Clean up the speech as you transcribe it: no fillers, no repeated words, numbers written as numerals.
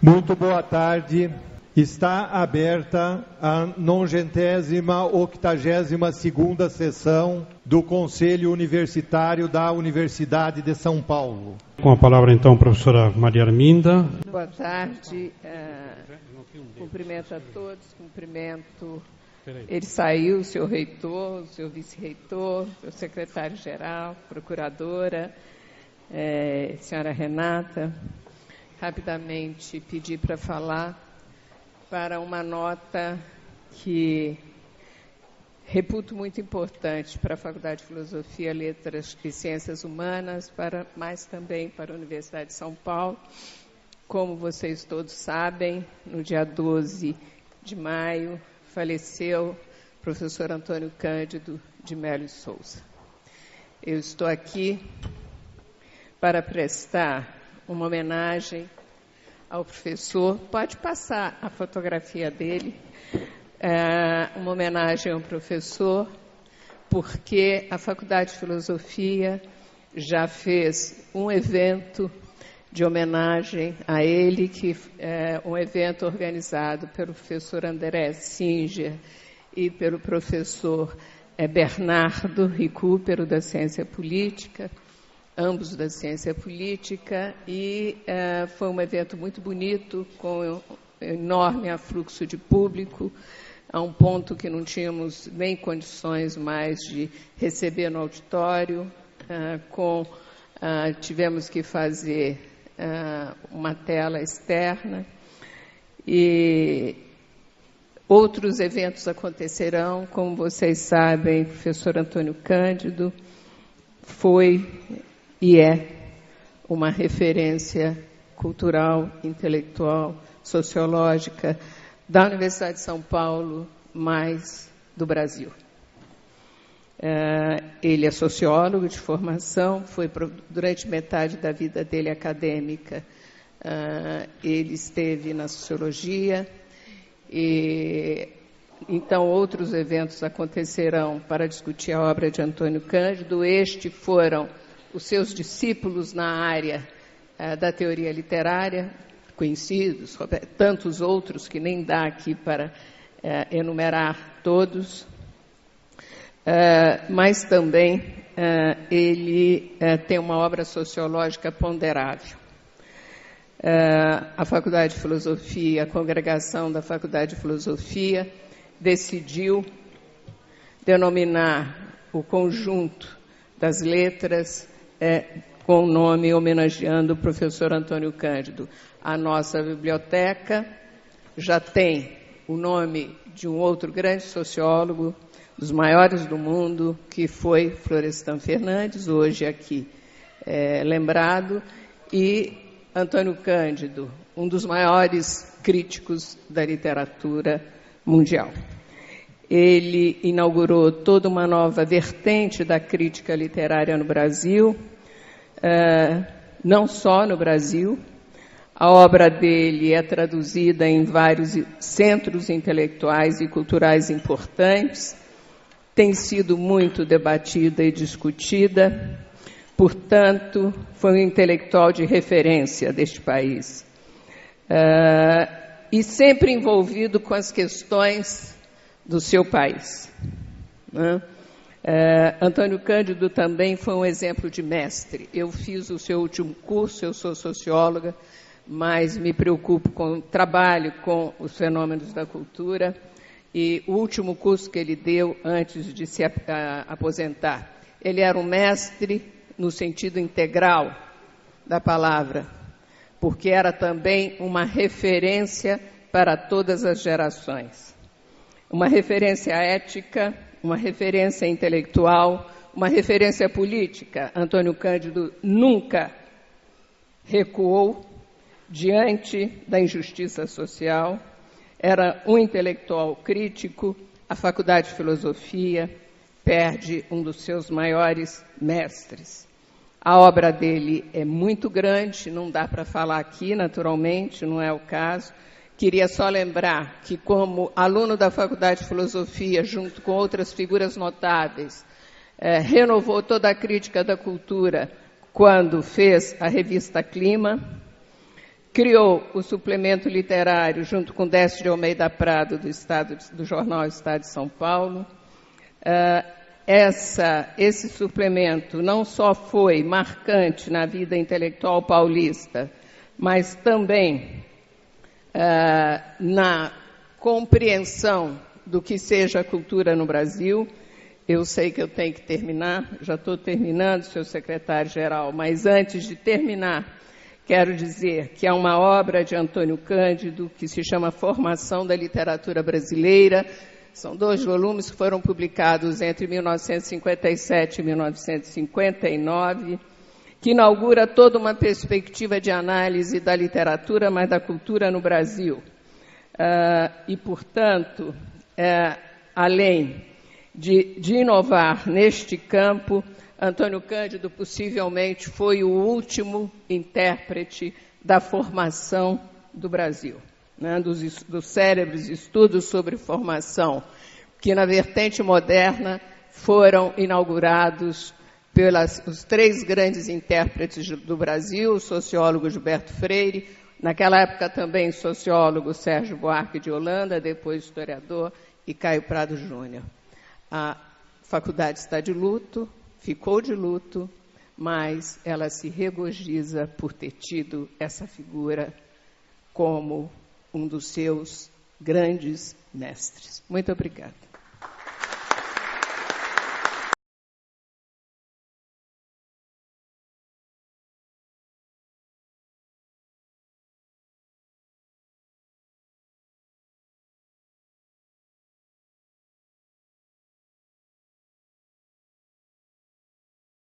Muito boa tarde. Está aberta a 92ª sessão do Conselho Universitário da Universidade de São Paulo. Com a palavra, então, a professora Maria Arminda. Boa tarde. Cumprimento a todos, cumprimento... Ele saiu, o senhor reitor, o senhor vice-reitor, o secretário-geral, procuradora, senhora Renata. Rapidamente pedi para falar para uma nota que reputo muito importante para a Faculdade de Filosofia, Letras e Ciências Humanas, mas também para a Universidade de São Paulo. Como vocês todos sabem, no dia 12 de maio, faleceu o professor Antônio Cândido de Melo e Souza. Eu estou aqui para prestar uma homenagem ao professor. Pode passar a fotografia dele. Uma homenagem ao professor, porque a Faculdade de Filosofia já fez um evento de homenagem a ele, que é um evento organizado pelo professor André Singer e pelo professor Bernardo Recupero, da Ciência Política, ambos da Ciência Política, e foi um evento muito bonito, com enorme afluxo de público, a um ponto que não tínhamos nem condições mais de receber no auditório, tivemos que fazer uma tela externa, e outros eventos acontecerão. Como vocês sabem, o professor Antônio Cândido foi e é uma referência cultural, intelectual, sociológica da Universidade de São Paulo, mas do Brasil. Ele é sociólogo de formação, foi durante metade da vida dele acadêmica, ele esteve na sociologia, e então outros eventos acontecerão para discutir a obra de Antônio Cândido. Foram os seus discípulos na área da teoria literária, conhecidos, tantos outros que nem dá aqui para enumerar todos. Mas também ele tem uma obra sociológica ponderável. A Faculdade de Filosofia, a congregação da Faculdade de Filosofia, decidiu denominar o conjunto das letras com o nome homenageando o professor Antônio Cândido. A nossa biblioteca já tem o nome de um outro grande sociólogo, dos maiores do mundo, que foi Florestan Fernandes, hoje aqui lembrado, e Antônio Cândido, um dos maiores críticos da literatura mundial. Ele inaugurou toda uma nova vertente da crítica literária no Brasil, não só no Brasil. A obra dele é traduzida em vários centros intelectuais e culturais importantes, tem sido muito debatida e discutida, portanto, foi um intelectual de referência deste país. E sempre envolvido com as questões do seu país. Antônio Cândido também foi um exemplo de mestre. Eu fiz o seu último curso, eu sou socióloga, mas me preocupo trabalho com os fenômenos da cultura, e o último curso que ele deu antes de se aposentar, ele era um mestre no sentido integral da palavra, porque era também uma referência para todas as gerações. Uma referência ética, uma referência intelectual, uma referência política. Antônio Cândido nunca recuou diante da injustiça social, era um intelectual crítico. A Faculdade de Filosofia perde um dos seus maiores mestres. A obra dele é muito grande, não dá para falar aqui, naturalmente, não é o caso. Queria só lembrar que, como aluno da Faculdade de Filosofia, junto com outras figuras notáveis, renovou toda a crítica da cultura quando fez a revista Clima, criou o suplemento literário junto com Décio de Almeida Prado, do jornal Estado de São Paulo. Esse suplemento não só foi marcante na vida intelectual paulista, mas também na compreensão do que seja a cultura no Brasil. Eu sei que eu tenho que terminar, já estou terminando, senhor secretário-geral, mas antes de terminar, quero dizer que há uma obra de Antônio Cândido que se chama Formação da Literatura Brasileira. São 2 volumes que foram publicados entre 1957 e 1959, que inaugura toda uma perspectiva de análise da literatura, mas da cultura no Brasil. E, portanto, além de inovar neste campo, Antônio Cândido possivelmente foi o último intérprete da formação do Brasil, né, dos cérebros, estudos sobre formação, que na vertente moderna foram inaugurados pelos 3 grandes intérpretes do Brasil, o sociólogo Gilberto Freire, naquela época também sociólogo Sérgio Buarque de Holanda, depois historiador, e Caio Prado Júnior. A faculdade está de luto, ficou de luto, mas ela se regozija por ter tido essa figura como um dos seus grandes mestres. Muito obrigada.